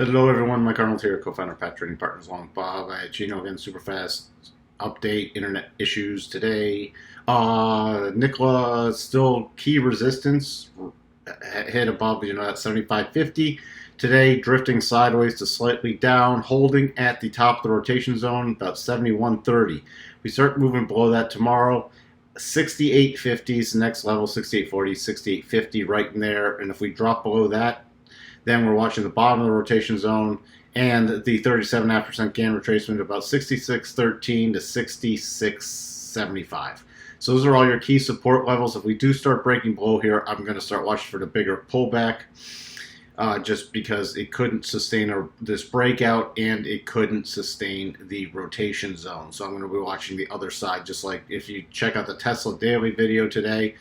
Hello everyone, Mike Arnold here, co-founder of Pat Trading Partners along Bob. Again, super fast update, internet issues today. Nikola still key resistance, hit above, that 75.50. Today, drifting sideways to slightly down, holding at the top of the rotation zone, about 71.30. We start moving below that tomorrow. 68.50 is the next level, 68.40, 68.50 right in there. And if we drop below that, then we're watching the bottom of the rotation zone and the 37.5% gain retracement about 66.13 to 66.75. So those are all your key support levels. If we do start breaking below here, I'm going to start watching for the bigger pullback, just because it couldn't sustain this breakout and it couldn't sustain the rotation zone. So I'm going to be watching the other side, just like if you check out the Tesla daily video today,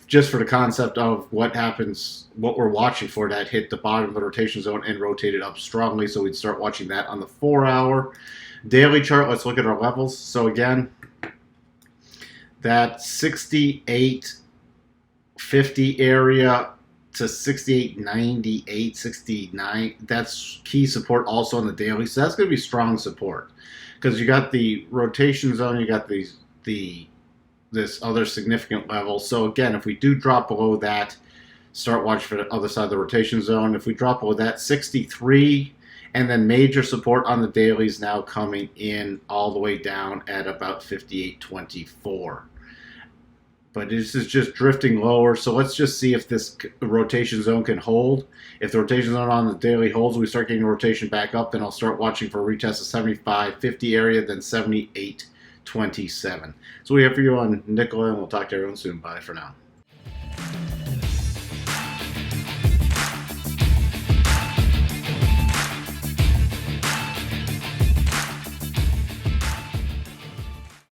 just for the concept of what happens, what we're watching for, that hit the bottom of the rotation zone and rotated up strongly. So we'd start watching that on the 4-hour daily chart. Let's look at our levels. So again, that 68.50 area to 68.98, 69, that's key support also on the daily. So that's going to be strong support because you got the rotation zone, you got this other significant level. So again, if we do drop below that, start watching for the other side of the rotation zone. If we drop below that, 63, and then major support on the dailies now coming in all the way down at about 58.24. But this is just drifting lower. So let's just see if this rotation zone can hold. If the rotation zone on the daily holds, we start getting a rotation back up, then I'll start watching for a retest of 75.50 area, then 78.27. So we have for you on Nikola, and we'll talk to everyone soon. Bye for now.